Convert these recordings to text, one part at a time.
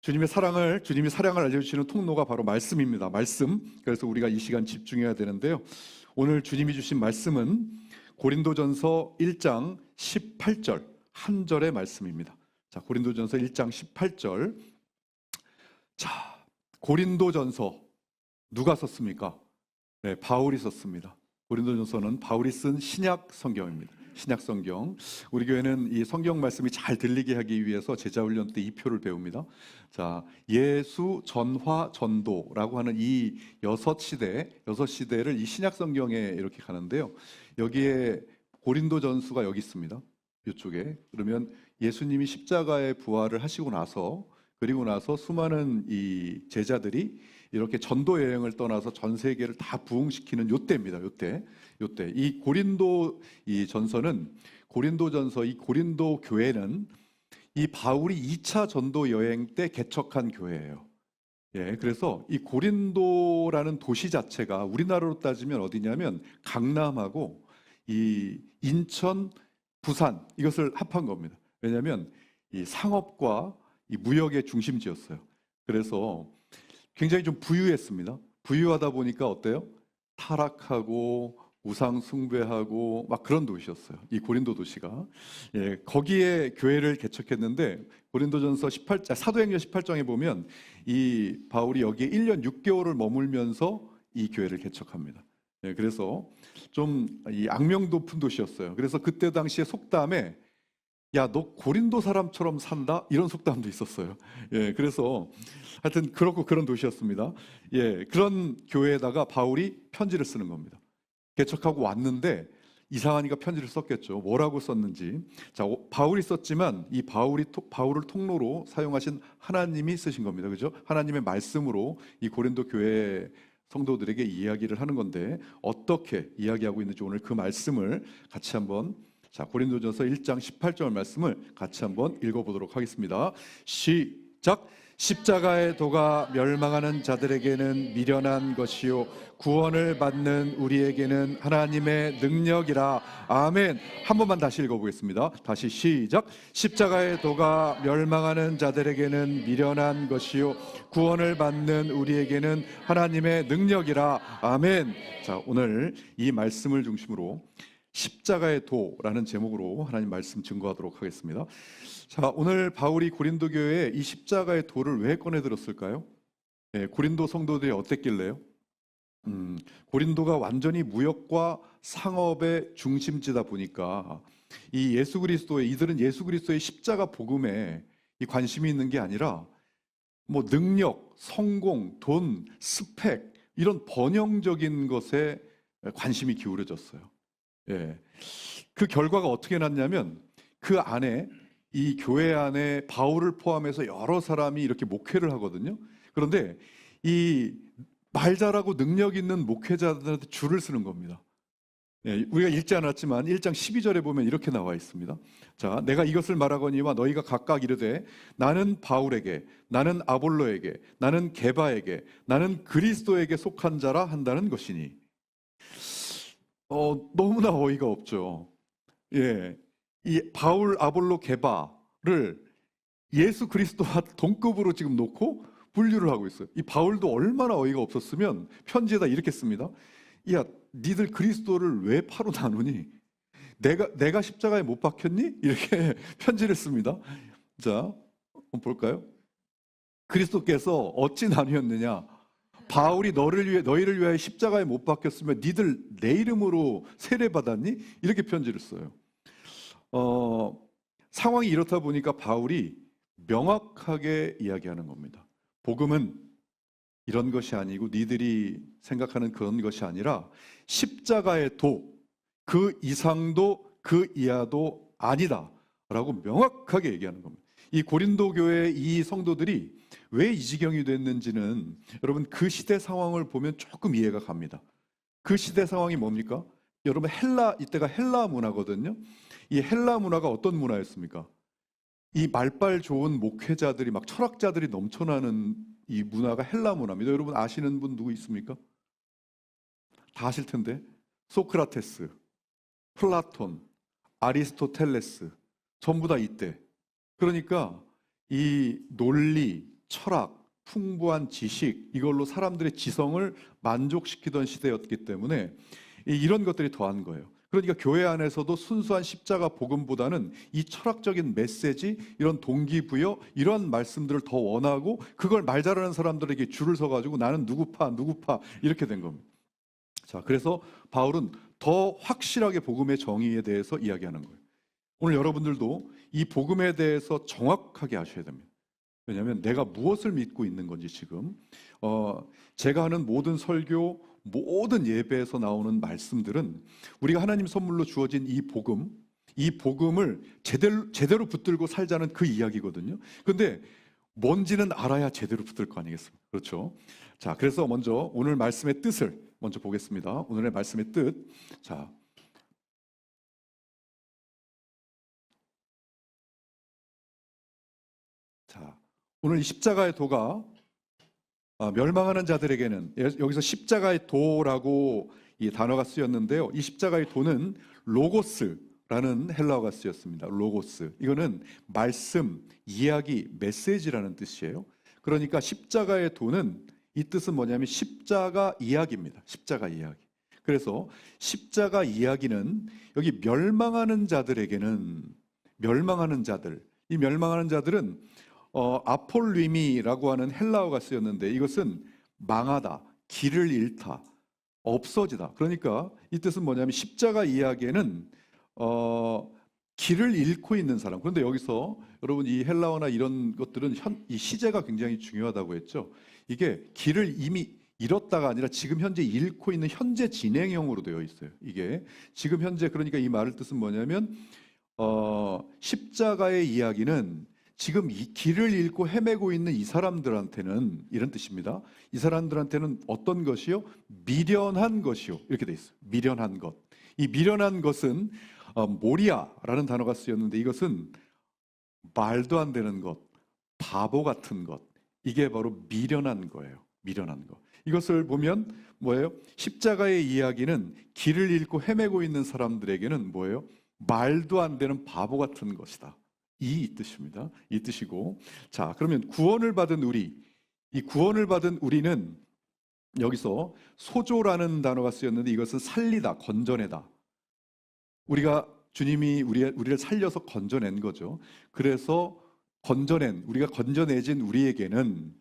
주님이 사랑을 알려주시는 통로가 바로 말씀입니다. 말씀. 그래서 우리가 이 시간 집중해야 되는데요. 오늘 주님이 주신 말씀은 고린도전서 1장 18절 한 절의 말씀입니다. 자, 고린도전서 1장 18절. 자, 고린도전서 누가 썼습니까? 네, 바울이 썼습니다. 고린도전서는 바울이 쓴 신약 성경입니다. 신약 성경. 우리 교회는 이 성경 말씀이 잘 들리게 하기 위해서 제자훈련 때 이 표를 배웁니다. 자, 예수, 전화, 전도라고 하는 이 여섯 시대를 이 신약 성경에 이렇게 가는데요. 여기에 고린도 전서가 여기 있습니다. 이쪽에. 그러면 예수님이 십자가의 부활을 하시고 나서, 그리고 나서 수많은 이 제자들이 이렇게 전도 여행을 떠나서 전 세계를 다 부흥시키는 요때입니다. 요때. 이 고린도 이 전서는 고린도전서, 이 고린도 교회는 이 바울이 2차 전도 여행 때 개척한 교회예요. 예, 그래서 이 고린도라는 도시 자체가 우리나라로 따지면 어디냐면 강남하고 이 인천, 부산 이것을 합한 겁니다. 왜냐하면 이 상업과 이 무역의 중심지였어요. 그래서 굉장히 좀 부유했습니다. 부유하다 보니까 어때요? 타락하고 우상 숭배하고 막 그런 도시였어요. 이 고린도 도시가. 예, 거기에 교회를 개척했는데 고린도전서 18장 사도행전 18장에 보면 이 바울이 여기에 1년 6개월을 머물면서 이 교회를 개척합니다. 예, 그래서 좀 이 악명 높은 도시였어요. 그래서 그때 당시에 속담에 야, 너 고린도 사람처럼 산다? 이런 속담도 있었어요. 예, 그래서 하여튼 그렇고 그런 도시였습니다. 예, 그런 교회에다가 바울이 편지를 쓰는 겁니다. 개척하고 왔는데 이상하니까 편지를 썼겠죠. 뭐라고 썼는지. 자, 바울이 썼지만 이 바울을 통로로 사용하신 하나님이 쓰신 겁니다. 그죠? 하나님의 말씀으로 이 고린도 교회 성도들에게 이야기를 하는 건데 어떻게 이야기하고 있는지 오늘 그 말씀을 같이 한번 자, 고린도전서 1장 18절 말씀을 같이 한번 읽어보도록 하겠습니다. 시작! 십자가의 도가 멸망하는 자들에게는 미련한 것이요 구원을 받는 우리에게는 하나님의 능력이라. 아멘. 한 번만 다시 읽어보겠습니다. 다시 시작! 십자가의 도가 멸망하는 자들에게는 미련한 것이요 구원을 받는 우리에게는 하나님의 능력이라. 아멘. 자, 오늘 이 말씀을 중심으로 십자가의 도라는 제목으로 하나님 말씀 증거하도록 하겠습니다. 자, 오늘 바울이 고린도 교회에 이 십자가의 도를 왜 꺼내 들었을까요? 예, 고린도 성도들이 어땠길래요? 고린도가 완전히 무역과 상업의 중심지다 보니까 이 이들은 예수 그리스도의 십자가 복음에 이 관심이 있는 게 아니라 뭐 능력, 성공, 돈, 스펙 이런 번영적인 것에 관심이 기울어졌어요. 예. 그 결과가 어떻게 났냐면 그 안에 이 교회 안에 바울을 포함해서 여러 사람이 이렇게 목회를 하거든요. 그런데 이 말 잘하고 능력 있는 목회자들한테 줄을 서는 겁니다. 예, 우리가 읽지 않았지만 1장 12절에 보면 이렇게 나와 있습니다. 자, 내가 이것을 말하거니와 너희가 각각 이르되 나는 바울에게, 나는 아볼로에게, 나는 게바에게, 나는 그리스도에게 속한 자라 한다는 것이니. 너무나 어이가 없죠. 예, 이 바울, 아볼로, 게바를 예수 그리스도와 동급으로 지금 놓고 분류를 하고 있어요. 이 바울도 얼마나 어이가 없었으면 편지에다 이렇게 씁니다. 야, 니들 그리스도를 왜 파로 나누니? 내가 십자가에 못 박혔니? 이렇게 편지를 씁니다. 자, 한번 볼까요? 그리스도께서 어찌 나뉘었느냐? 바울이 너희를 위하여 십자가에 못 박혔으면 니들 내 이름으로 세례받았니? 이렇게 편지를 써요. 상황이 이렇다 보니까 바울이 명확하게 이야기하는 겁니다. 복음은 이런 것이 아니고 니들이 생각하는 그런 것이 아니라 십자가의 도, 그 이상도 그 이하도 아니다 라고 명확하게 얘기하는 겁니다. 이 고린도 교회의 이 성도들이 왜 이 지경이 됐는지는 여러분 그 시대 상황을 보면 조금 이해가 갑니다. 그 시대 상황이 뭡니까? 여러분 이때가 헬라 문화거든요. 이 헬라 문화가 어떤 문화였습니까? 이 말빨 좋은 목회자들이 막 철학자들이 넘쳐나는 이 문화가 헬라 문화입니다. 여러분 아시는 분 누구 있습니까? 다 아실 텐데. 소크라테스, 플라톤, 아리스토텔레스 전부 다 이때. 그러니까 이 논리, 철학, 풍부한 지식, 이걸로 사람들의 지성을 만족시키던 시대였기 때문에 이런 것들이 더한 거예요. 그러니까 교회 안에서도 순수한 십자가 복음보다는 이 철학적인 메시지, 이런 동기부여, 이런 말씀들을 더 원하고 그걸 말 잘하는 사람들에게 줄을 서가지고 나는 누구파 이렇게 된 겁니다. 자, 그래서 바울은 더 확실하게 복음의 정의에 대해서 이야기하는 거예요. 오늘 여러분들도 이 복음에 대해서 정확하게 아셔야 됩니다. 왜냐하면 내가 무엇을 믿고 있는 건지 지금 제가 하는 모든 설교, 모든 예배에서 나오는 말씀들은 우리가 하나님 선물로 주어진 이 복음을 제대로 붙들고 살자는 그 이야기거든요. 그런데 뭔지는 알아야 제대로 붙들 거 아니겠습니까? 그렇죠? 자, 그래서 먼저 오늘 말씀의 뜻을 먼저 보겠습니다. 오늘의 말씀의 뜻. 자, 오늘 이 십자가의 도가 멸망하는 자들에게는, 여기서 십자가의 도라고 이 단어가 쓰였는데요. 이 십자가의 도는 로고스라는 헬라어가 쓰였습니다. 로고스. 이거는 말씀, 이야기, 메시지라는 뜻이에요. 그러니까 십자가의 도는 이 뜻은 뭐냐면 십자가 이야기입니다. 십자가 이야기. 그래서 십자가 이야기는 여기 멸망하는 자들에게는, 이 멸망하는 자들은 아폴리미라고 하는 헬라어가 쓰였는데 이것은 망하다, 길을 잃다, 없어지다. 그러니까 이 뜻은 뭐냐면 십자가 이야기에는 길을 잃고 있는 사람. 그런데 여기서 여러분 이 헬라어나 이런 것들은 이 시제가 굉장히 중요하다고 했죠. 이게 길을 이미 잃었다가 아니라 지금 현재 잃고 있는 현재 진행형으로 되어 있어요. 이게 지금 현재, 그러니까 이 말의 뜻은 뭐냐면 십자가의 이야기는 지금 이 길을 잃고 헤매고 있는 이 사람들한테는 이런 뜻입니다. 이 사람들한테는 어떤 것이요? 미련한 것이요. 이렇게 돼 있어요. 미련한 것. 이 미련한 것은 모리아라는 단어가 쓰였는데 이것은 말도 안 되는 것, 바보 같은 것. 이게 바로 미련한 거예요. 미련한 것. 이것을 보면 뭐예요? 십자가의 이야기는 길을 잃고 헤매고 있는 사람들에게는 뭐예요? 말도 안 되는 바보 같은 것이다. 이 뜻입니다. 이 뜻이고, 자, 그러면 구원을 받은 우리는 여기서 소조라는 단어가 쓰였는데 이것은 살리다, 건져내다. 주님이 우리를 살려서 건져낸 거죠. 그래서 우리가 건져내진 우리에게는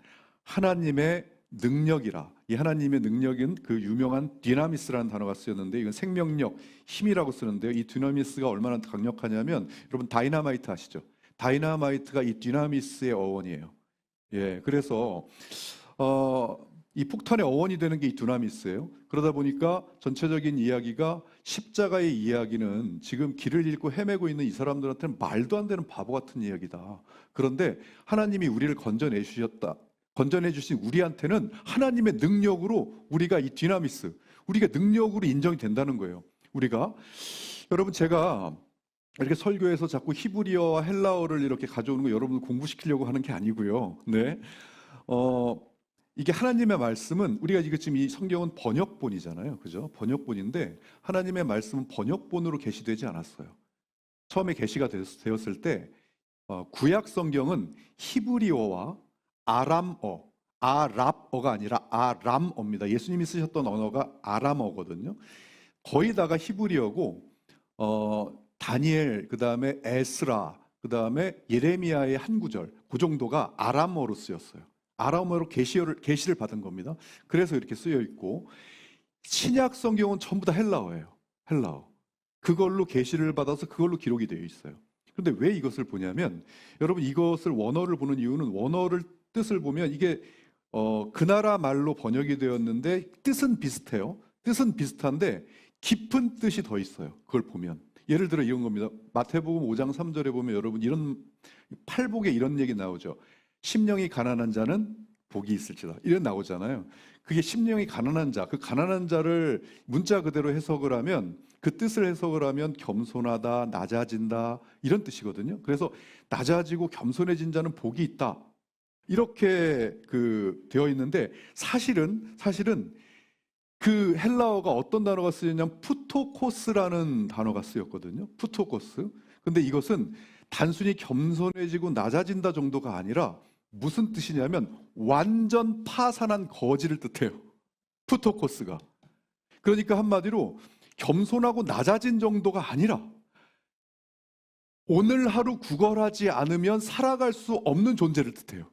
하나님의 능력이라. 이 하나님의 능력은 그 유명한 디나미스라는 단어가 쓰였는데 이건 생명력, 힘이라고 쓰는데요. 이 디나미스가 얼마나 강력하냐면 여러분 다이너마이트 아시죠? 다이너마이트가 이 디나미스의 어원이에요. 예, 그래서 이 폭탄의 어원이 되는 게 이 디나미스예요. 그러다 보니까 전체적인 이야기가 십자가의 이야기는 지금 길을 잃고 헤매고 있는 이 사람들한테는 말도 안 되는 바보 같은 이야기다. 그런데 하나님이 우리를 건져내 주신 우리한테는 하나님의 능력으로 우리가 이 디나미스, 우리가 능력으로 인정이 된다는 거예요. 여러분 제가 이렇게 설교에서 자꾸 히브리어와 헬라어를 이렇게 가져오는 거 여러분을 공부시키려고 하는 게 아니고요. 네. 이게 하나님의 말씀은 우리가 지금 이 성경은 번역본이잖아요. 그죠? 번역본인데 하나님의 말씀은 번역본으로 계시되지 않았어요. 처음에 계시가 되었을 때 구약 성경은 히브리어와 아랍어가 아니라 아람어입니다. 예수님이 쓰셨던 언어가 아람어거든요. 거의 다가 히브리어고 다니엘, 그 다음에 에스라, 그 다음에 예레미야의 한 구절, 그 정도가 아람어로 쓰였어요. 아람어로 계시를 받은 겁니다. 그래서 이렇게 쓰여 있고 신약 성경은 전부 다 헬라어예요. 헬라어. 그걸로 계시를 받아서 그걸로 기록이 되어 있어요. 그런데 왜 이것을 보냐면 여러분 이것을 원어를 보는 이유는 원어를 뜻을 보면 이게 그 나라 말로 번역이 되었는데 뜻은 비슷해요. 뜻은 비슷한데 깊은 뜻이 더 있어요. 그걸 보면 예를 들어 이런 겁니다. 마태복음 5장 3절에 보면 여러분 이런 팔복에 이런 얘기 나오죠. 심령이 가난한 자는 복이 있을지다. 이런 나오잖아요. 그게 심령이 가난한 자, 그 가난한 자를 문자 그대로 해석을 하면 그 뜻을 해석을 하면 겸손하다, 낮아진다 이런 뜻이거든요. 그래서 낮아지고 겸손해진 자는 복이 있다. 이렇게 되어 있는데 사실은 그 헬라어가 어떤 단어가 쓰였냐면 푸토코스라는 단어가 쓰였거든요. 푸토코스. 근데 이것은 단순히 겸손해지고 낮아진다 정도가 아니라 무슨 뜻이냐면 완전 파산한 거지를 뜻해요. 푸토코스가. 그러니까 한마디로 겸손하고 낮아진 정도가 아니라 오늘 하루 구걸하지 않으면 살아갈 수 없는 존재를 뜻해요.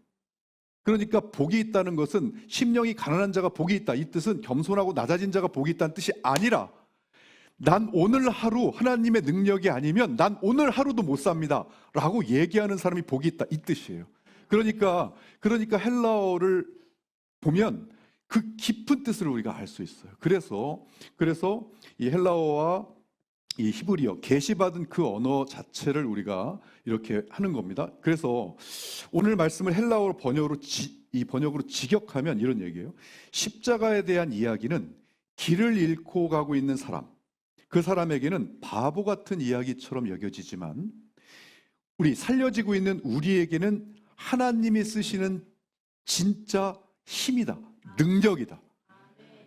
그러니까 복이 있다는 것은 심령이 가난한 자가 복이 있다, 이 뜻은 겸손하고 낮아진 자가 복이 있다는 뜻이 아니라 난 오늘 하루 하나님의 능력이 아니면 난 오늘 하루도 못 삽니다 라고 얘기하는 사람이 복이 있다, 이 뜻이에요. 그러니까 헬라어를 보면 그 깊은 뜻을 우리가 알 수 있어요. 그래서 이 헬라어와 이 히브리어, 계시받은 그 언어 자체를 우리가 이렇게 하는 겁니다. 그래서 오늘 말씀을 헬라어로 번역으로 직역하면 이런 얘기예요. 십자가에 대한 이야기는 길을 잃고 가고 있는 사람, 그 사람에게는 바보 같은 이야기처럼 여겨지지만 우리 살려지고 있는 우리에게는 하나님이 쓰시는 진짜 힘이다, 능력이다.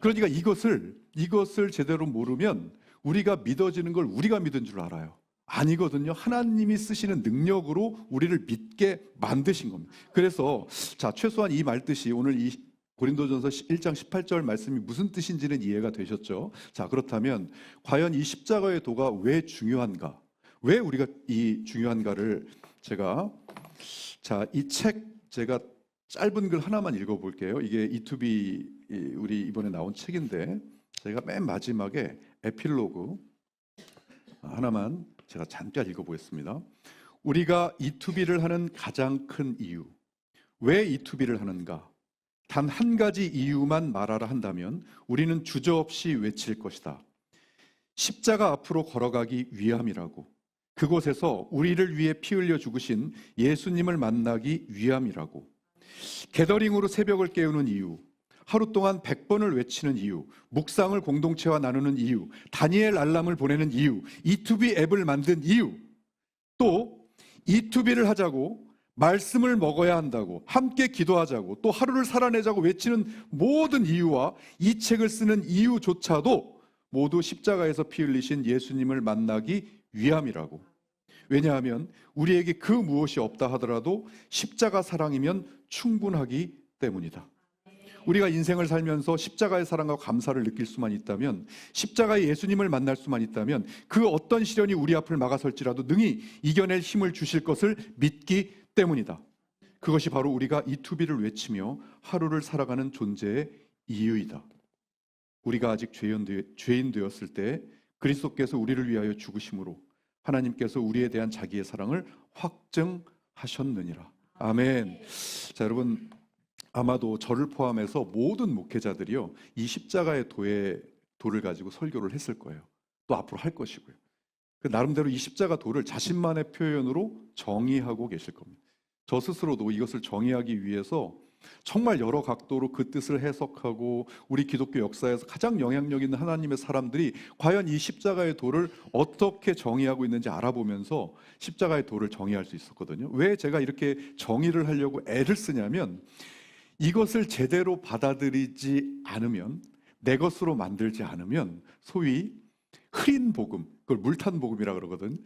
그러니까 이것을 제대로 모르면 우리가 믿어지는 걸 우리가 믿은 줄 알아요. 아니거든요. 하나님이 쓰시는 능력으로 우리를 믿게 만드신 겁니다. 그래서 최소한 이 말뜻이 오늘 이 고린도전서 1장 18절 말씀이 무슨 뜻인지는 이해가 되셨죠? 그렇다면 과연 이 십자가의 도가 왜 중요한가? 왜 우리가 이 중요한가를 이 책 제가 짧은 글 하나만 읽어볼게요. 이게 E2B 우리 이번에 나온 책인데 제가 맨 마지막에 에필로그 하나만 제가 잠깐 읽어보겠습니다. 우리가 E2B를 하는 가장 큰 이유, 왜 E2B를 하는가? 단 한 가지 이유만 말하라 한다면 우리는 주저없이 외칠 것이다. 십자가 앞으로 걸어가기 위함이라고. 그곳에서 우리를 위해 피 흘려 죽으신 예수님을 만나기 위함이라고. 게더링으로 새벽을 깨우는 이유, 하루 동안 100번을 외치는 이유, 묵상을 공동체와 나누는 이유, 다니엘 알람을 보내는 이유, E2B 앱을 만든 이유, 또 E2B를 하자고, 말씀을 먹어야 한다고, 함께 기도하자고, 또 하루를 살아내자고 외치는 모든 이유와 이 책을 쓰는 이유조차도 모두 십자가에서 피 흘리신 예수님을 만나기 위함이라고. 왜냐하면 우리에게 그 무엇이 없다 하더라도 십자가 사랑이면 충분하기 때문이다. 우리가 인생을 살면서 십자가의 사랑과 감사를 느낄 수만 있다면, 십자가의 예수님을 만날 수만 있다면 그 어떤 시련이 우리 앞을 막아설지라도 능히 이겨낼 힘을 주실 것을 믿기 때문이다. 그것이 바로 우리가 E2B를 외치며 하루를 살아가는 존재의 이유이다. 우리가 아직 죄인 되었을 때 그리스도께서 우리를 위하여 죽으심으로 하나님께서 우리에 대한 자기의 사랑을 확증하셨느니라. 아멘. 여러분, 아마도 저를 포함해서 모든 목회자들이요, 이 십자가의 도를 가지고 설교를 했을 거예요. 또 앞으로 할 것이고요. 나름대로 이 십자가 도를 자신만의 표현으로 정의하고 계실 겁니다. 저 스스로도 이것을 정의하기 위해서 정말 여러 각도로 그 뜻을 해석하고 우리 기독교 역사에서 가장 영향력 있는 하나님의 사람들이 과연 이 십자가의 도를 어떻게 정의하고 있는지 알아보면서 십자가의 도를 정의할 수 있었거든요. 왜 제가 이렇게 정의를 하려고 애를 쓰냐면, 이것을 제대로 받아들이지 않으면, 내 것으로 만들지 않으면 소위 흐린 복음, 그걸 물탄 복음이라 그러거든.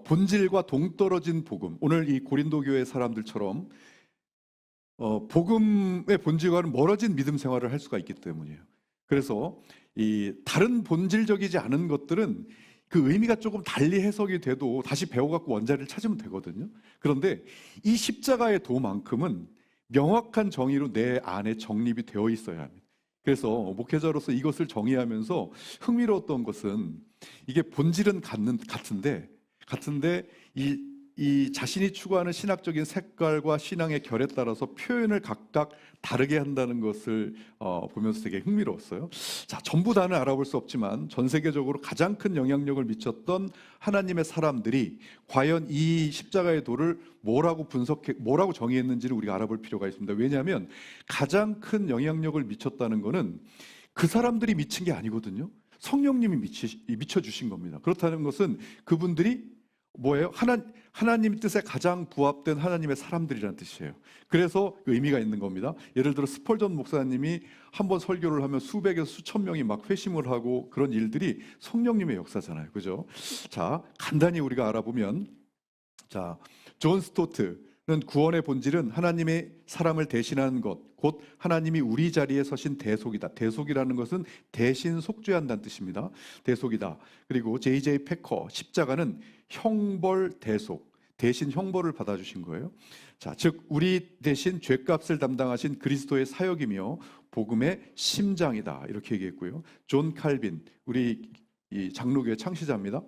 본질과 동떨어진 복음, 오늘 이 고린도 교회 사람들처럼 복음의 본질과는 멀어진 믿음 생활을 할 수가 있기 때문이에요. 그래서 이 다른 본질적이지 않은 것들은 그 의미가 조금 달리 해석이 돼도 다시 배워갖고 원자리를 찾으면 되거든요. 그런데 이 십자가의 도만큼은 명확한 정의로 내 안에 정립이 되어 있어야 합니다. 그래서 목회자로서 이것을 정의하면서 흥미로웠던 것은, 이게 본질은 같은데 이 자신이 추구하는 신학적인 색깔과 신앙의 결에 따라서 표현을 각각 다르게 한다는 것을 보면서 되게 흥미로웠어요. 전부 다는 알아볼 수 없지만 전 세계적으로 가장 큰 영향력을 미쳤던 하나님의 사람들이 과연 이 십자가의 도를 뭐라고 정의했는지를 우리가 알아볼 필요가 있습니다. 왜냐하면 가장 큰 영향력을 미쳤다는 것은 그 사람들이 미친 게 아니거든요. 성령님이 미쳐주신 겁니다. 그렇다는 것은 그분들이 뭐예요? 하나님 뜻에 가장 부합된 하나님의 사람들이라는 뜻이에요. 그래서 그 의미가 있는 겁니다. 예를 들어 스펄전 목사님이 한번 설교를 하면 수백에서 수천 명이 막 회심을 하고, 그런 일들이 성령님의 역사잖아요. 그죠? 간단히 우리가 알아보면, 존 스토트, 구원의 본질은 하나님의 사람을 대신하는 것, 곧 하나님이 우리 자리에 서신 대속이다. 대속이라는 것은 대신 속죄한다는 뜻입니다. 대속이다. 그리고 J.J. 패커, 십자가는 형벌 대속, 대신 형벌을 받아주신 거예요. 자, 즉 우리 대신 죄값을 담당하신 그리스도의 사역이며 복음의 심장이다. 이렇게 얘기했고요. 존 칼빈, 우리 이 장로교의 창시자입니다.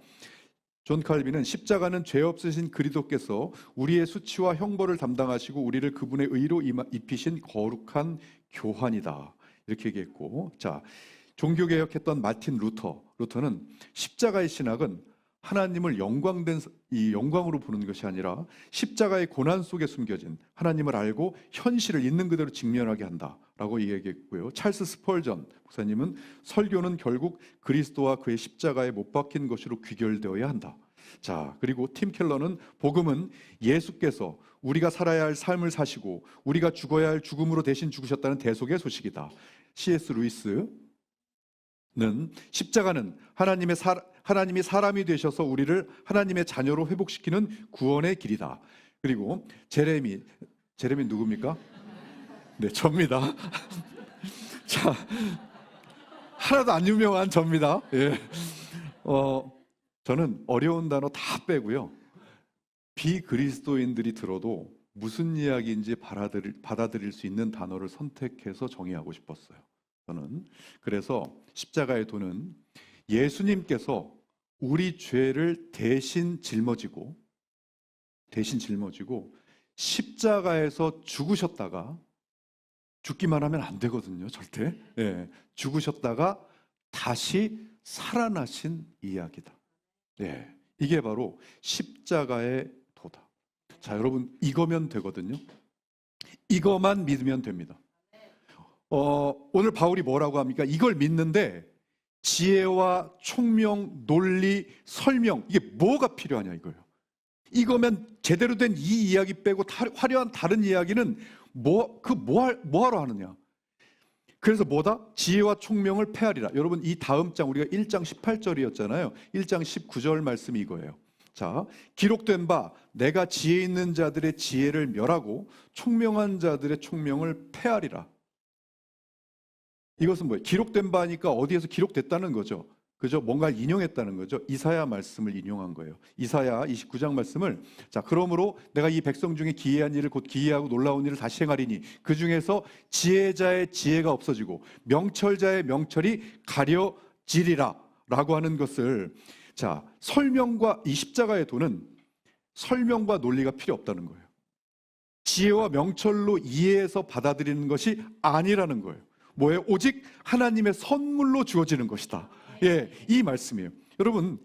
존 칼빈은 십자가는 죄 없으신 그리스도께서 우리의 수치와 형벌을 담당하시고 우리를 그분의 의로 입히신 거룩한 교환이다. 이렇게 얘기했고, 자, 종교개혁했던 마틴 루터는 십자가의 신학은 하나님을 영광으로 보는 것이 아니라 십자가의 고난 속에 숨겨진 하나님을 알고 현실을 있는 그대로 직면하게 한다라고 얘기했고요. 찰스 스펄전 목사님은 설교는 결국 그리스도와 그의 십자가에 못 박힌 것으로 귀결되어야 한다. 자, 그리고 팀 켈러는 복음은 예수께서 우리가 살아야 할 삶을 사시고 우리가 죽어야 할 죽음으로 대신 죽으셨다는 대속의 소식이다. C.S. 루이스는 십자가는 하나님이 사람이 되셔서 우리를 하나님의 자녀로 회복시키는 구원의 길이다. 그리고 제레미 누굽니까? 네, 접니다. 자, 하나도 안 유명한 접니다. 예. 저는 어려운 단어 다 빼고요. 비그리스도인들이 들어도 무슨 이야기인지 받아들일 수 있는 단어를 선택해서 정의하고 싶었어요. 저는 그래서 십자가의 도는 예수님께서 우리 죄를 대신 짊어지고 십자가에서 죽으셨다가, 죽기만 하면 안 되거든요, 절대. 네, 죽으셨다가 다시 살아나신 이야기다. 네, 이게 바로 십자가의 도다. 자, 여러분, 이거면 되거든요. 이거만 믿으면 됩니다. 오늘 바울이 뭐라고 합니까? 이걸 믿는데 지혜와 총명, 논리, 설명, 이게 뭐가 필요하냐 이거예요. 이거면 제대로 된 이 이야기 빼고 화려한 다른 이야기는 뭐하러 하느냐. 그래서 뭐다? 지혜와 총명을 패하리라. 여러분, 이 다음 장 우리가 1장 18절이었잖아요. 1장 19절 말씀이 이거예요. 자, 기록된 바 내가 지혜 있는 자들의 지혜를 멸하고 총명한 자들의 총명을 패하리라. 이것은 뭐예요? 기록된 바니까 어디에서 기록됐다는 거죠. 그죠? 뭔가 인용했다는 거죠. 이사야 말씀을 인용한 거예요. 이사야 29장 말씀을, 자, 그러므로 내가 이 백성 중에 기이한 일을 곧 기이하고 놀라운 일을 다시 행하리니 그 중에서 지혜자의 지혜가 없어지고 명철자의 명철이 가려지리라 라고 하는 것을, 자, 설명과 이 십자가의 도는 설명과 논리가 필요 없다는 거예요. 지혜와 명철로 이해해서 받아들이는 것이 아니라는 거예요. 뭐예요? 오직 하나님의 선물로 주어지는 것이다. 예, 이 말씀이에요. 여러분,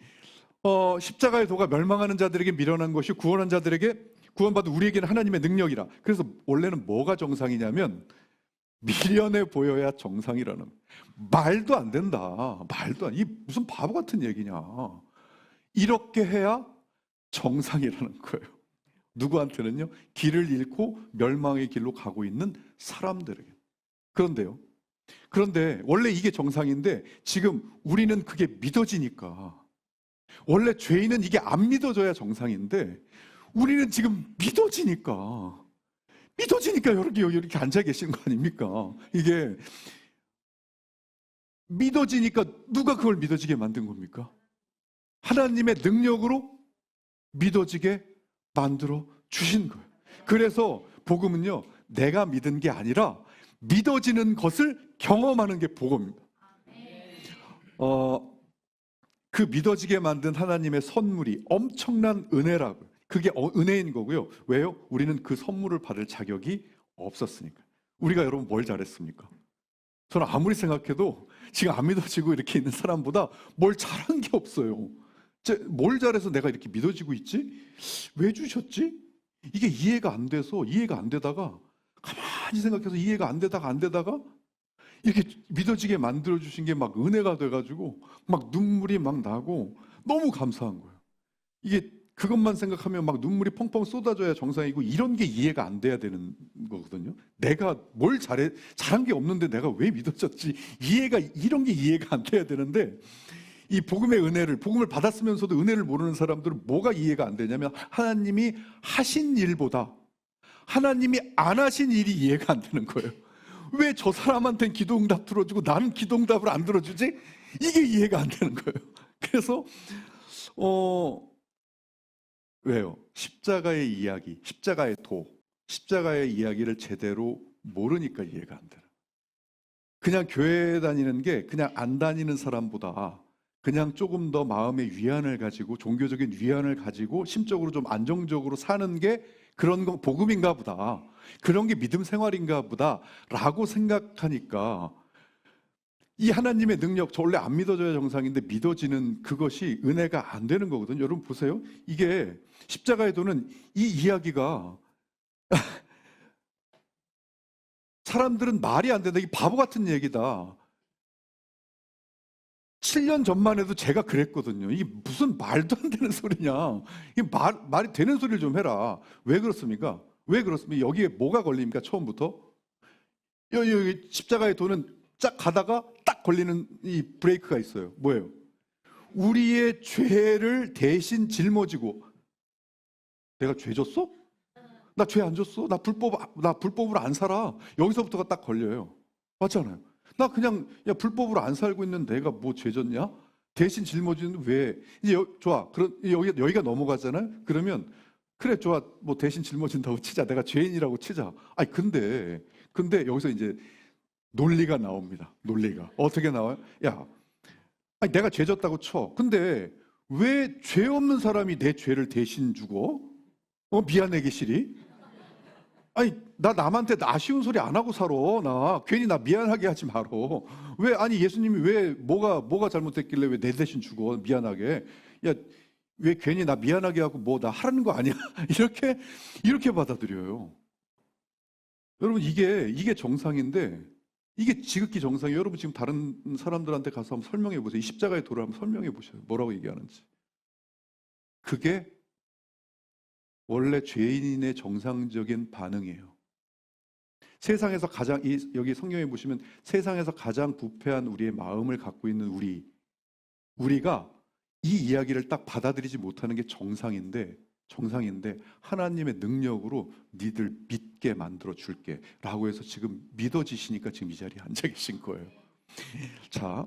십자가의 도가 멸망하는 자들에게 미련한 것이 구원한 자들에게, 구원받은 우리에게는 하나님의 능력이라. 그래서 원래는 뭐가 정상이냐면 미련해 보여야 정상이라는, 말도 안 된다. 말도 안, 이 무슨 바보 같은 얘기냐. 이렇게 해야 정상이라는 거예요. 누구한테는요? 길을 잃고 멸망의 길로 가고 있는 사람들에게. 그런데 원래 이게 정상인데 지금 우리는 그게 믿어지니까, 원래 죄인은 이게 안 믿어져야 정상인데 우리는 지금 믿어지니까 이렇게 앉아 계시는 거 아닙니까? 이게 믿어지니까 누가 그걸 믿어지게 만든 겁니까? 하나님의 능력으로 믿어지게 만들어 주신 거예요. 그래서 복음은요, 내가 믿은 게 아니라 믿어지는 것을 경험하는 게 복음입니다. 그 믿어지게 만든 하나님의 선물이 엄청난 은혜라고요. 그게 은혜인 거고요. 왜요? 우리는 그 선물을 받을 자격이 없었으니까. 우리가 여러분 뭘 잘했습니까? 저는 아무리 생각해도 지금 안 믿어지고 이렇게 있는 사람보다 뭘 잘한 게 없어요. 뭘 잘해서 내가 이렇게 믿어지고 있지? 왜 주셨지? 이게 이해가 안 되다가 가만히 생각해서 이해가 안 되다가 이렇게 믿어지게 만들어주신 게 막 은혜가 돼가지고 막 눈물이 막 나고 너무 감사한 거예요. 이게 그것만 생각하면 막 눈물이 펑펑 쏟아져야 정상이고, 이런 게 이해가 안 돼야 되는 거거든요. 내가 뭘 잘한 게 없는데 내가 왜 믿어졌지? 이런 게 이해가 안 돼야 되는데, 이 복음의 복음을 받았으면서도 은혜를 모르는 사람들은 뭐가 이해가 안 되냐면 하나님이 하신 일보다 하나님이 안 하신 일이 이해가 안 되는 거예요. 왜 저 사람한테는 기도응답 들어주고 나는 기도응답을 안 들어주지? 이게 이해가 안 되는 거예요. 그래서 왜요? 십자가의 이야기, 십자가의 십자가의 이야기를 제대로 모르니까 이해가 안 되는. 그냥 교회 다니는 게 그냥 안 다니는 사람보다 그냥 조금 더 마음의 위안을 가지고 종교적인 위안을 가지고 심적으로 좀 안정적으로 사는 게 그런 건 복음인가 보다. 그런 게 믿음 생활인가 보다 라고 생각하니까 이 하나님의 능력, 저 원래 안 믿어져야 정상인데 믿어지는 그것이 은혜가 안 되는 거거든요. 여러분 보세요. 이게 십자가의 도는 이 이야기가 사람들은 말이 안 된다. 이 바보 같은 얘기다. 7년 전만 해도 제가 그랬거든요. 이게 무슨 말도 안 되는 소리냐. 이게 말이 되는 소리를 좀 해라. 왜 그렇습니까? 왜 그렇습니까? 여기에 뭐가 걸립니까? 처음부터? 여기 십자가의 도는 쫙 가다가 딱 걸리는 이 브레이크가 있어요. 뭐예요? 우리의 죄를 대신 짊어지고. 내가 죄 졌어? 나 죄 안 졌어? 나 불법으로 안 살아. 여기서부터가 딱 걸려요. 맞잖아요. 나 그냥 불법으로 안 살고 있는 내가 뭐 죄 졌냐? 대신 짊어지는데 왜? 이제 좋아. 여기가 넘어가잖아요. 그러면 그래 좋아. 뭐 대신 짊어진다고 치자. 내가 죄인이라고 치자. 아니 근데 여기서 이제 논리가 나옵니다. 논리가 어떻게 나와요? 야, 아니 내가 죄 졌다고 쳐. 근데 왜 죄 없는 사람이 내 죄를 대신 주고? 미안해기 싫이? 아니 나 남한테 아쉬운 소리 안 하고 살아. 나 괜히 나 미안하게 하지 마라. 왜? 아니 예수님이 왜 뭐가 잘못됐길래 왜 내 대신 죽어? 미안하게. 야, 왜 괜히 나 미안하게 하고 뭐 나 하라는 거 아니야? 이렇게 받아들여요. 여러분 이게 정상인데 이게 지극히 정상이에요. 여러분 지금 다른 사람들한테 가서 한번 설명해 보세요. 이 십자가의 도를 한번 설명해 보셔요. 뭐라고 얘기하는지. 그게 원래 죄인의 정상적인 반응이에요. 세상에서 가장 여기 성경에 보시면 세상에서 가장 부패한 우리의 마음을 갖고 있는 우리가 이 이야기를 딱 받아들이지 못하는 게 정상인데 하나님의 능력으로 니들 믿게 만들어 줄게 라고 해서 지금 믿어지시니까 지금 이 자리에 앉아 계신 거예요. 자,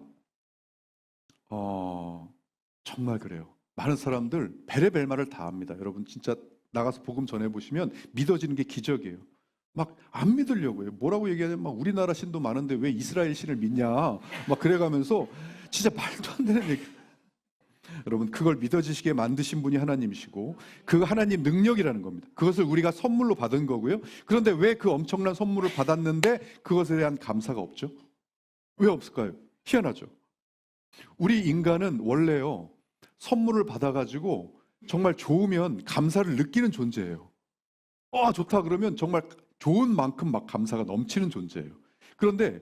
정말 그래요. 많은 사람들 베레벨 말을 다 합니다. 여러분 진짜 나가서 복음 전해보시면 믿어지는 게 기적이에요. 막 안 믿으려고 해요. 뭐라고 얘기하냐면 막 우리나라 신도 많은데 왜 이스라엘 신을 믿냐 막 그래가면서 진짜 말도 안 되는 얘기. 여러분 그걸 믿어지시게 만드신 분이 하나님이시고 그 하나님 능력이라는 겁니다. 그것을 우리가 선물로 받은 거고요. 그런데 왜 그 엄청난 선물을 받았는데 그것에 대한 감사가 없죠? 왜 없을까요? 희한하죠. 우리 인간은 원래요 선물을 받아가지고 정말 좋으면 감사를 느끼는 존재예요. 좋다 그러면 정말 좋은 만큼 막 감사가 넘치는 존재예요. 그런데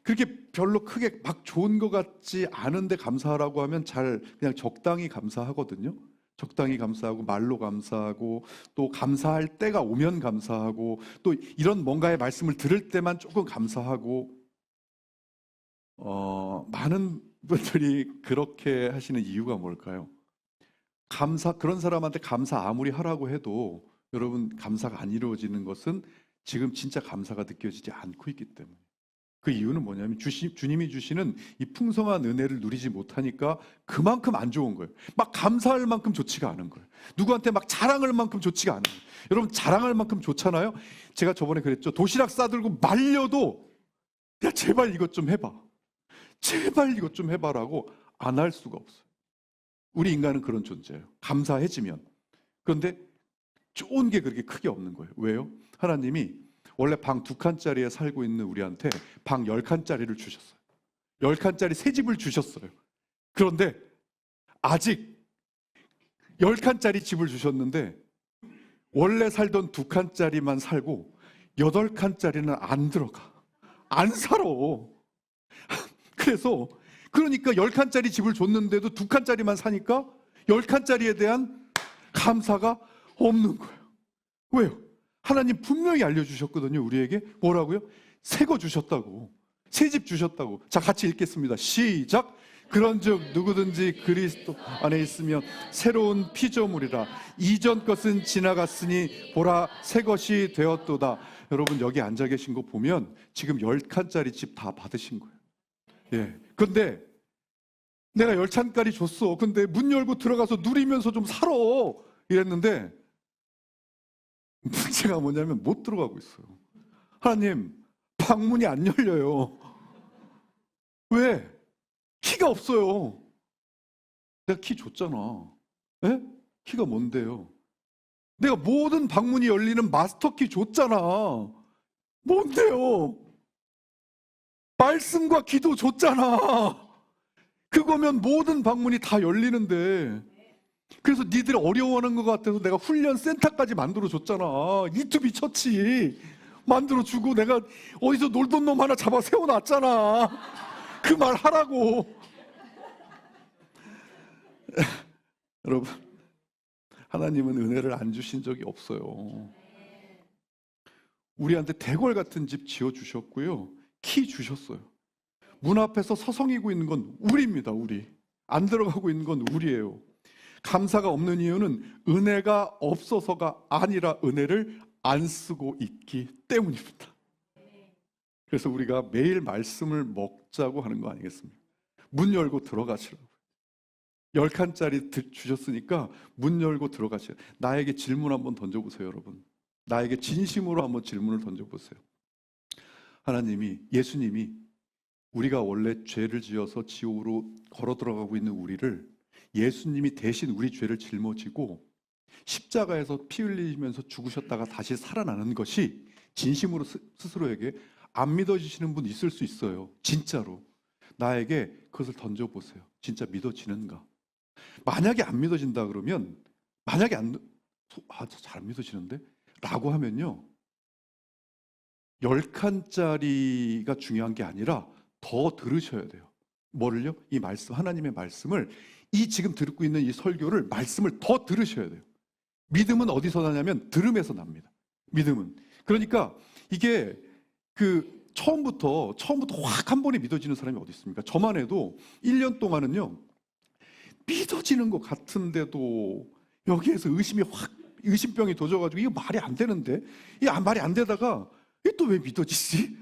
그렇게 별로 크게 막 좋은 것 같지 않은데 감사하라고 하면 그냥 적당히 감사하거든요. 적당히 감사하고 말로 감사하고 또 감사할 때가 오면 감사하고 또 이런 뭔가의 말씀을 들을 때만 조금 감사하고 많은 분들이 그렇게 하시는 이유가 뭘까요? 그런 사람한테 감사 아무리 하라고 해도 여러분 감사가 안 이루어지는 것은 지금 진짜 감사가 느껴지지 않고 있기 때문에. 그 이유는 뭐냐면 주님이 주시는 이 풍성한 은혜를 누리지 못하니까 그만큼 안 좋은 거예요. 막 감사할 만큼 좋지가 않은 거예요. 누구한테 막 자랑할 만큼 좋지가 않아요. 여러분 자랑할 만큼 좋잖아요. 제가 저번에 그랬죠. 도시락 싸들고 말려도 야 제발 이것 좀 해봐. 제발 이것 좀 해봐라고 안 할 수가 없어요. 우리 인간은 그런 존재예요. 감사해지면. 그런데 좋은 게 그렇게 크게 없는 거예요. 왜요? 하나님이 원래 방 2칸짜리에 살고 있는 우리한테 방 10칸짜리를 주셨어요. 10칸짜리 새 집을 주셨어요. 그런데 아직 10칸짜리 집을 주셨는데 원래 살던 2칸짜리만 살고 8칸짜리는 안 들어가. 안 살아. 그러니까 10칸짜리 집을 줬는데도 2칸짜리만 사니까 10칸짜리에 대한 감사가 없는 거예요. 왜요? 하나님 분명히 알려주셨거든요. 우리에게 뭐라고요? 새 거 주셨다고. 새 집 주셨다고. 자 같이 읽겠습니다. 시작. 그런즉 누구든지 그리스도 안에 있으면 새로운 피조물이라. 이전 것은 지나갔으니 보라 새 것이 되었도다. 여러분 여기 앉아 계신 거 보면 지금 10칸짜리 집 다 받으신 거예요. 예. 근데 내가 10칸짜리 줬어. 근데 문 열고 들어가서 누리면서 좀 살아. 이랬는데 문제가 뭐냐면 못 들어가고 있어요. 하나님, 방문이 안 열려요. 왜? 키가 없어요. 내가 키 줬잖아. 예? 키가 뭔데요? 내가 모든 방문이 열리는 마스터 키 줬잖아. 뭔데요? 말씀과 기도 줬잖아. 그거면 모든 방문이 다 열리는데. 그래서 니들 어려워하는 것 같아서 내가 훈련 센터까지 만들어줬잖아. 이투비 처치 만들어주고 내가 어디서 놀던 놈 하나 잡아 세워놨잖아. 그 말 하라고. 여러분, 하나님은 은혜를 안 주신 적이 없어요. 우리한테 대궐 같은 집 지어주셨고요, 키 주셨어요. 문 앞에서 서성이고 있는 건 우리입니다. 우리 안 들어가고 있는 건 우리예요. 감사가 없는 이유는 은혜가 없어서가 아니라 은혜를 안 쓰고 있기 때문입니다. 그래서 우리가 매일 말씀을 먹자고 하는 거 아니겠습니까? 문 열고 들어가시라고. 10칸짜리 주셨으니까 문 열고 들어가시라. 나에게 질문 한번 던져보세요, 여러분. 나에게 진심으로 한번 질문을 던져보세요. 하나님이, 예수님이 우리가 원래 죄를 지어서 지옥으로 걸어 들어가고 있는 우리를 예수님이 대신 우리 죄를 짊어지고 십자가에서 피 흘리면서 죽으셨다가 다시 살아나는 것이 진심으로 스스로에게 안 믿어지시는 분 있을 수 있어요. 진짜로. 나에게 그것을 던져보세요. 진짜 믿어지는가? 만약에 안 믿어진다 그러면, 만약에 잘 믿어지는데? 라고 하면요, 10칸짜리가 중요한 게 아니라 더 들으셔야 돼요. 뭐를요? 이 말씀, 하나님의 말씀을, 이 지금 듣고 있는 이 설교를, 말씀을 더 들으셔야 돼요. 믿음은 어디서 나냐면 들음에서 납니다. 믿음은. 그러니까 이게 처음부터 확 한 번에 믿어지는 사람이 어디 있습니까? 저만 해도 1년 동안은요, 믿어지는 것 같은데도 여기에서 의심병이 도져가지고 이거 말이 안 되는데, 이게 말이 안 되다가 이게 또 왜 믿어지지?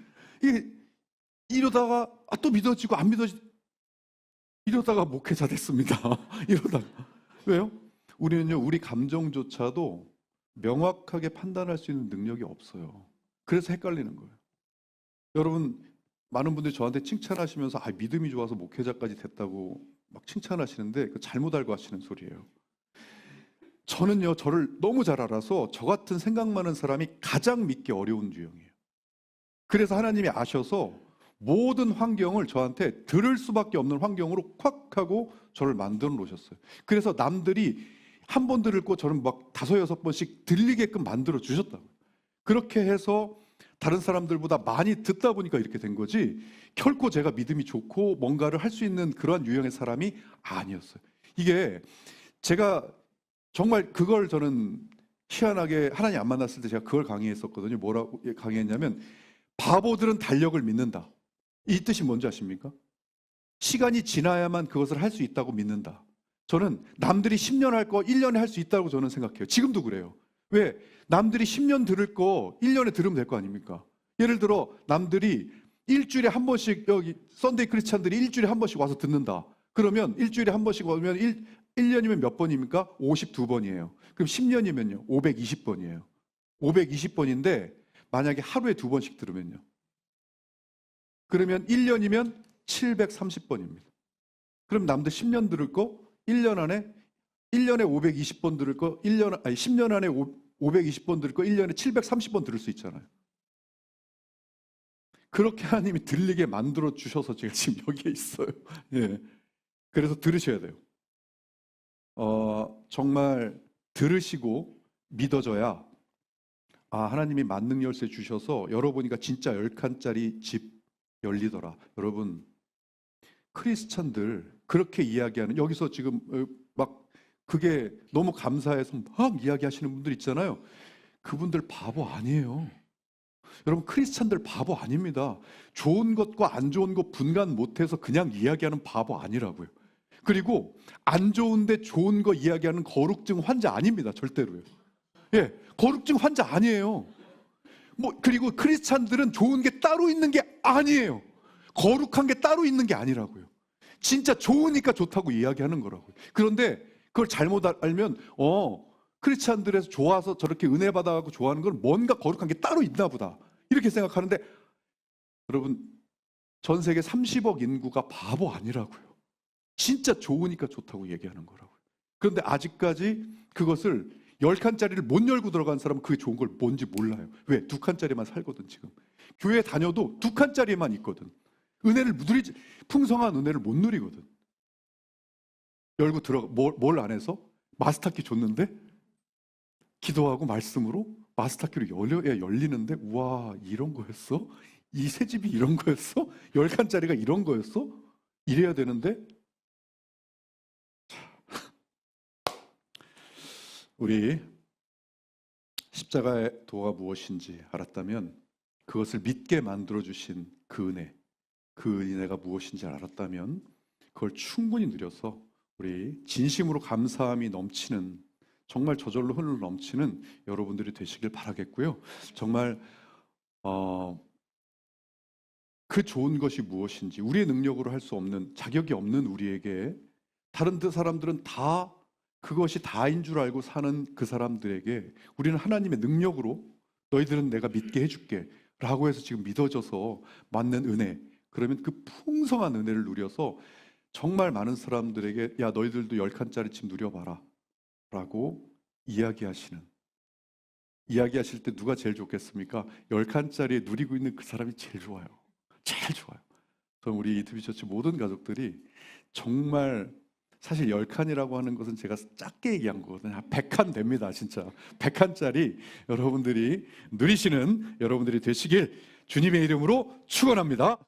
이러다가 또 믿어지고 안 이러다가 목회자 됐습니다. 이러다가. 왜요? 우리는요, 우리 감정조차도 명확하게 판단할 수 있는 능력이 없어요. 그래서 헷갈리는 거예요. 여러분, 많은 분들이 저한테 칭찬하시면서 믿음이 좋아서 목회자까지 됐다고 막 칭찬하시는데 그 잘못 알고 하시는 소리예요. 저는요, 저를 너무 잘 알아서 저 같은 생각 많은 사람이 가장 믿기 어려운 유형이에요. 그래서 하나님이 아셔서 모든 환경을 저한테 들을 수밖에 없는 환경으로 콱 하고 저를 만들어 놓으셨어요. 그래서 남들이 한 번 들을 거 저는 막 5, 6번씩 들리게끔 만들어 주셨다고요. 그렇게 해서 다른 사람들보다 많이 듣다 보니까 이렇게 된 거지, 결코 제가 믿음이 좋고 뭔가를 할 수 있는 그러한 유형의 사람이 아니었어요. 이게 제가 정말 그걸 저는 희한하게 하나님 안 만났을 때 제가 그걸 강의했었거든요. 뭐라고 강의했냐면, 바보들은 달력을 믿는다. 이 뜻이 뭔지 아십니까? 시간이 지나야만 그것을 할 수 있다고 믿는다. 저는 남들이 10년 할 거 1년에 할 수 있다고 저는 생각해요. 지금도 그래요. 왜? 남들이 10년 들을 거 1년에 들으면 될 거 아닙니까? 예를 들어 남들이 일주일에 한 번씩, 여기 썬데이 크리스찬들이 일주일에 한 번씩 와서 듣는다. 그러면 일주일에 한 번씩 오면 1년이면 몇 번입니까? 52번이에요. 그럼 10년이면요 520번이에요. 520번인데 만약에 하루에 2번씩 들으면요, 그러면 1년이면 730번입니다. 그럼 남들 10년 들을 거 1년에 520번 들을 거 10년 안에 520번 들을 거 1년에 730번 들을 수 있잖아요. 그렇게 하나님이 들리게 만들어 주셔서 제가 지금 여기에 있어요. 예. 그래서 들으셔야 돼요. 정말 들으시고 믿어져야, 하나님이 만능 열쇠 주셔서 열어보니까 진짜 10칸짜리 집 열리더라. 여러분, 크리스찬들 그렇게 이야기하는, 여기서 지금 막 그게 너무 감사해서 막 이야기하시는 분들 있잖아요. 그분들 바보 아니에요. 여러분, 크리스찬들 바보 아닙니다. 좋은 것과 안 좋은 것 분간 못해서 그냥 이야기하는 바보 아니라고요. 그리고 안 좋은데 좋은 거 이야기하는 거룩증 환자 아닙니다. 절대로요. 예, 거룩증 환자 아니에요. 그리고 크리스찬들은 좋은 게 따로 있는 게 아니에요. 거룩한 게 따로 있는 게 아니라고요. 진짜 좋으니까 좋다고 이야기하는 거라고요. 그런데 그걸 잘못 알면 크리스찬들에서 좋아서 저렇게 은혜 받아가고 좋아하는 건 뭔가 거룩한 게 따로 있나 보다 이렇게 생각하는데, 여러분, 전 세계 30억 인구가 바보 아니라고요. 진짜 좋으니까 좋다고 얘기하는 거라고요. 그런데 아직까지 그것을 10칸짜리를 못 열고 들어간 사람은 그게 좋은 걸 뭔지 몰라요. 왜? 2칸짜리만 살거든. 지금 교회 다녀도 2칸짜리만 있거든. 은혜를 누리지, 풍성한 은혜를 못 누리거든. 열고 들어가 뭘 안 해서? 마스터키 줬는데 기도하고 말씀으로 마스터키로 열리는데, 우와, 이런 거였어? 이 새 집이 이런 거였어? 10칸짜리가 이런 거였어? 이래야 되는데. 우리 십자가의 도가 무엇인지 알았다면, 그것을 믿게 만들어주신 그 은혜가 무엇인지 알았다면, 그걸 충분히 누려서 우리 진심으로 감사함이 넘치는, 정말 저절로 흘러 넘치는 여러분들이 되시길 바라겠고요. 정말 그 좋은 것이 무엇인지, 우리의 능력으로 할 수 없는, 자격이 없는 우리에게, 다른 사람들은 다 그것이 다인 줄 알고 사는 그 사람들에게 우리는 하나님의 능력으로 너희들은 내가 믿게 해줄게 라고 해서 지금 믿어져서 맞는 은혜, 그러면 그 풍성한 은혜를 누려서 정말 많은 사람들에게 야, 너희들도 10칸짜리 집 누려봐라 라고 이야기하실 때 누가 제일 좋겠습니까? 10칸짜리 누리고 있는 그 사람이 제일 좋아요. 제일 좋아요. 저는 우리 이투비처치 모든 가족들이 정말, 사실 10칸이라고 하는 것은 제가 작게 얘기한 거거든요. 100칸 됩니다. 진짜 100칸짜리 여러분들이 누리시는 여러분들이 되시길 주님의 이름으로 축원합니다.